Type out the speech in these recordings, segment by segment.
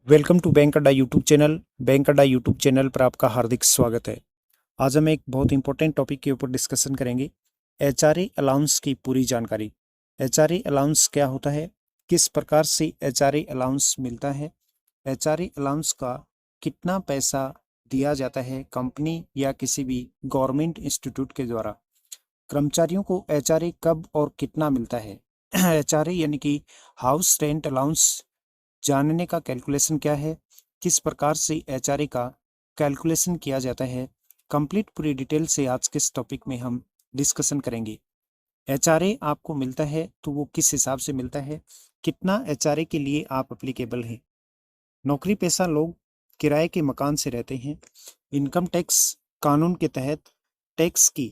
Welcome to bank अड्डा YouTube channel. Bank अड्डा YouTube channel पर आपका हार्दिक स्वागत है। आज हम एक बहुत इंपॉर्टेंट टॉपिक के ऊपर डिस्कशन करेंगे, एचआरए अलाउंस की पूरी जानकारी। एचआरए अलाउंस क्या होता है, किस प्रकार से एचआरए अलाउंस मिलता है, एचआरए अलाउंस का कितना पैसा दिया जाता है कंपनी या किसी भी गवर्नमेंट इंस्टीट्यूट के द्वारा, कर्मचारियों को एचआरए कब और कितना मिलता है, एचआरए यानी कि हाउस रेंट अलाउंस जानने का कैलकुलेशन क्या है, किस प्रकार से एचआरए का कैलकुलेशन किया जाता है, कंप्लीट पूरी डिटेल से आज के इस टॉपिक में हम डिस्कशन करेंगे। एचआरए आपको मिलता है तो वो किस हिसाब से मिलता है, कितना एचआरए के लिए आप अप्लीकेबल हैं। नौकरी पेशा लोग किराए के मकान से रहते हैं। इनकम टैक्स कानून के तहत टैक्स की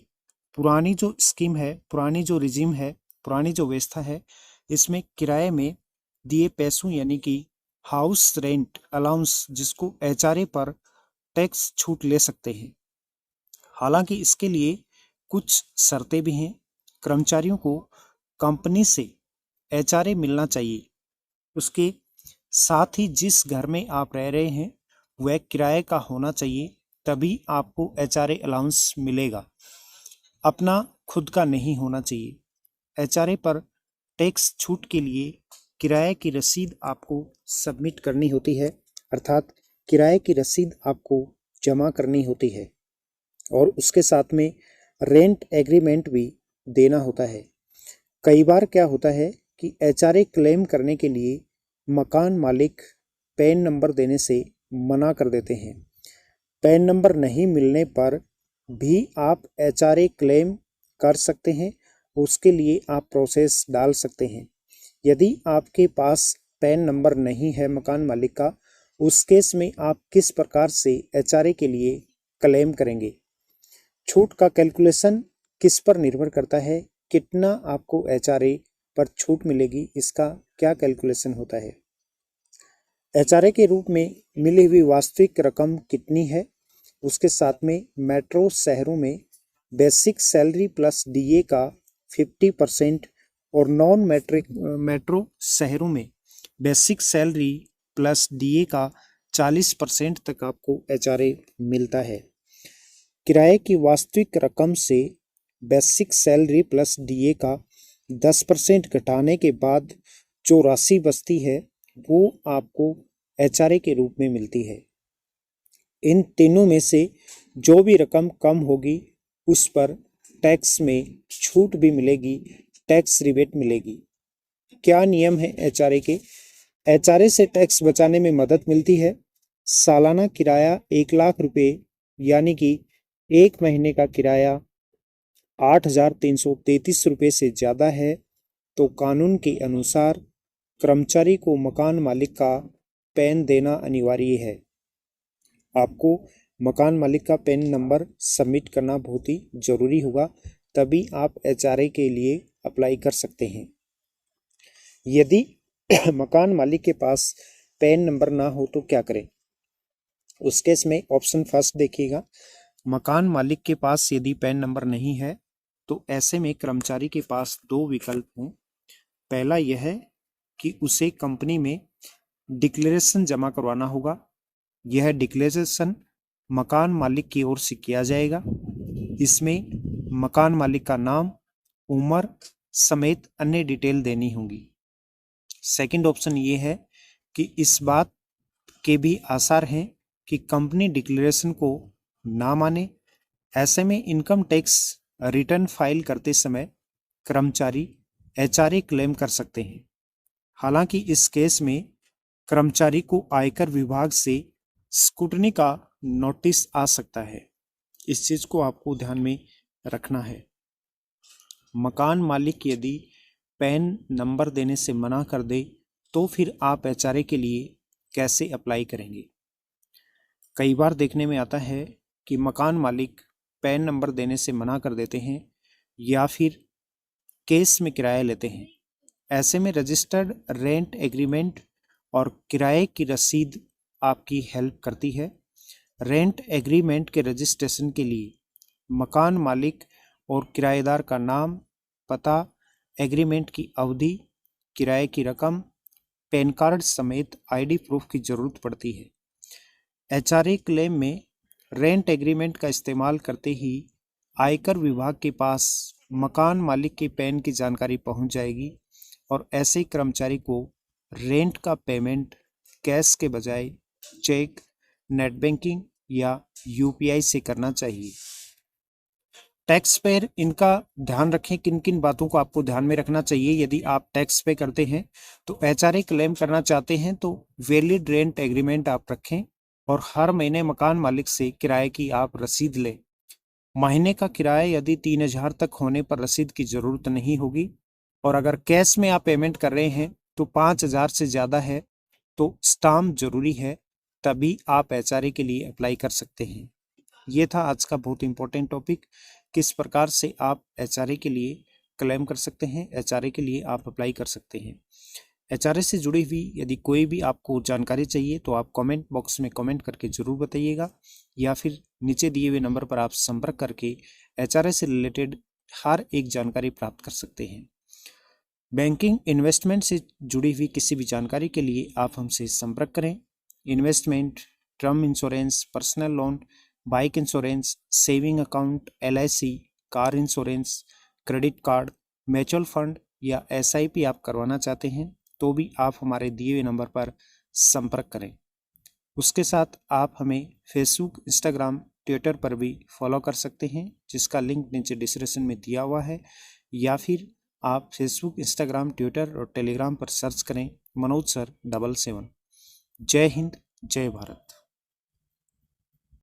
पुरानी जो स्कीम है, पुरानी जो रिजीम है, पुरानी जो व्यवस्था है, इसमें किराए में दिए पैसों यानी कि हाउस रेंट अलाउंस जिसको एचआरए पर टैक्स छूट ले सकते हैं। हालांकि इसके लिए कुछ शर्तें भी हैं। कर्मचारियों को कंपनी से एचआरए मिलना चाहिए। उसके साथ ही जिस घर में आप रह रहे हैं वह किराए का होना चाहिए, तभी आपको एचआरए अलाउंस मिलेगा। अपना खुद का नहीं होना चाहिए। एचआरए पर टैक्स छूट के लिए किराए की रसीद आपको सबमिट करनी होती है, अर्थात किराए की रसीद आपको जमा करनी होती है और उसके साथ में रेंट एग्रीमेंट भी देना होता है। कई बार क्या होता है कि एचआरए क्लेम करने के लिए मकान मालिक पैन नंबर देने से मना कर देते हैं। पैन नंबर नहीं मिलने पर भी आप एचआरए क्लेम कर सकते हैं। उसके लिए आप प्रोसेस डाल सकते हैं। यदि आपके पास पैन नंबर नहीं है मकान मालिक का, उस केस में आप किस प्रकार से एचआरए के लिए क्लेम करेंगे। छूट का कैलकुलेशन किस पर निर्भर करता है, कितना आपको एचआरए पर छूट मिलेगी, इसका क्या कैलकुलेशन होता है। एचआरए के रूप में मिली हुई वास्तविक रकम कितनी है, उसके साथ में मेट्रो शहरों में बेसिक सैलरी प्लस डीए का 50% और नॉन मेट्रो शहरों में बेसिक सैलरी प्लस डीए का 40% तक आपको एचआरए मिलता है। किराए की वास्तविक रकम से बेसिक सैलरी प्लस डीए का 10% घटाने के बाद जो राशि बचती है वो आपको एचआरए के रूप में मिलती है। इन तीनों में से जो भी रकम कम होगी उस पर टैक्स में छूट भी मिलेगी, टैक्स रिबेट मिलेगी। क्या नियम है एचआरए के। एचआरए से टैक्स बचाने में मदद मिलती है। सालाना किराया 1 लाख रुपए यानी कि एक महीने का किराया 8,333 रुपये से ज़्यादा है तो कानून के अनुसार कर्मचारी को मकान मालिक का पैन देना अनिवार्य है। आपको मकान मालिक का पैन नंबर सबमिट करना बहुत ही ज़रूरी होगा, तभी आप एचआरए के लिए अप्लाई कर सकते हैं। यदि मकान मालिक के पास पैन नंबर ना हो तो क्या करें। उस केस में ऑप्शन फर्स्ट देखिएगा। मकान मालिक के पास यदि पैन नंबर नहीं है तो ऐसे में कर्मचारी के पास दो विकल्प हैं। पहला यह है कि उसे कंपनी में डिक्लेरेशन जमा करवाना होगा। यह डिक्लेरेशन मकान मालिक की ओर से किया जाएगा। इसमें मकान मालिक का नाम, उम्र समेत अन्य डिटेल देनी होगी। सेकंड ऑप्शन ये है कि इस बात के भी आसार हैं कि कंपनी डिक्लेरेशन को ना माने। ऐसे में इनकम टैक्स रिटर्न फाइल करते समय कर्मचारी एचआरए क्लेम कर सकते हैं। हालांकि इस केस में कर्मचारी को आयकर विभाग से स्क्रूटनी का नोटिस आ सकता है। इस चीज को आपको ध्यान में रखना है। मकान मालिक यदि पैन नंबर देने से मना कर दे तो फिर आप एचआरए के लिए कैसे अप्लाई करेंगे। कई बार देखने में आता है कि मकान मालिक पैन नंबर देने से मना कर देते हैं या फिर केस में किराया लेते हैं। ऐसे में रजिस्टर्ड रेंट एग्रीमेंट और किराए की रसीद आपकी हेल्प करती है। रेंट एग्रीमेंट के रजिस्ट्रेशन के लिए मकान मालिक और किराएदार का नाम, पता, एग्रीमेंट की अवधि, किराए की रकम, पैन कार्ड समेत आईडी प्रूफ की जरूरत पड़ती है। एचआरए क्लेम में रेंट एग्रीमेंट का इस्तेमाल करते ही आयकर विभाग के पास मकान मालिक के पैन की जानकारी पहुंच जाएगी और ऐसे कर्मचारी को रेंट का पेमेंट कैश के बजाय चेक, नेट बैंकिंग या यूपीआई से करना चाहिए। टैक्स पेयर इनका ध्यान रखें, किन किन बातों को आपको ध्यान में रखना चाहिए। यदि आप टैक्स पे करते हैं तो एचआरए क्लेम करना चाहते हैं तो वैलिड रेंट एग्रीमेंट आप रखें और हर महीने मकान मालिक से किराए की आप रसीद लें। महीने का किराया यदि 3000 तक होने पर रसीद की जरूरत नहीं होगी और अगर कैश में आप पेमेंट कर रहे हैं तो 5000 से ज़्यादा है तो स्टाम्प जरूरी है, तभी आप एचआरए के लिए अप्लाई कर सकते हैं। ये था आज का बहुत इंपॉर्टेंट टॉपिक, किस प्रकार से आप एचआरए के लिए क्लेम कर सकते हैं, एचआरए के लिए आप अप्लाई कर सकते हैं। एचआरए से जुड़ी हुई यदि कोई भी आपको जानकारी चाहिए तो आप कमेंट बॉक्स में कमेंट करके ज़रूर बताइएगा या फिर नीचे दिए हुए नंबर पर आप संपर्क करके एचआरए से रिलेटेड हर एक जानकारी प्राप्त कर सकते हैं। बैंकिंग इन्वेस्टमेंट से जुड़ी हुई किसी भी जानकारी के लिए आप हमसे संपर्क करें। Investment, term insurance, personal loan, bike insurance, saving account, LIC, car insurance, credit card, mutual fund या एसआईपी आप करवाना चाहते हैं तो भी आप हमारे दिए हुए नंबर पर संपर्क करें। उसके साथ आप हमें फेसबुक, इंस्टाग्राम, ट्विटर पर भी फॉलो कर सकते हैं, जिसका लिंक नीचे डिस्क्रिप्शन में दिया हुआ है, या फिर आप फेसबुक, इंस्टाग्राम, ट्विटर और टेलीग्राम पर सर्च करें मनोज सर 77। जय हिंद, जय भारत।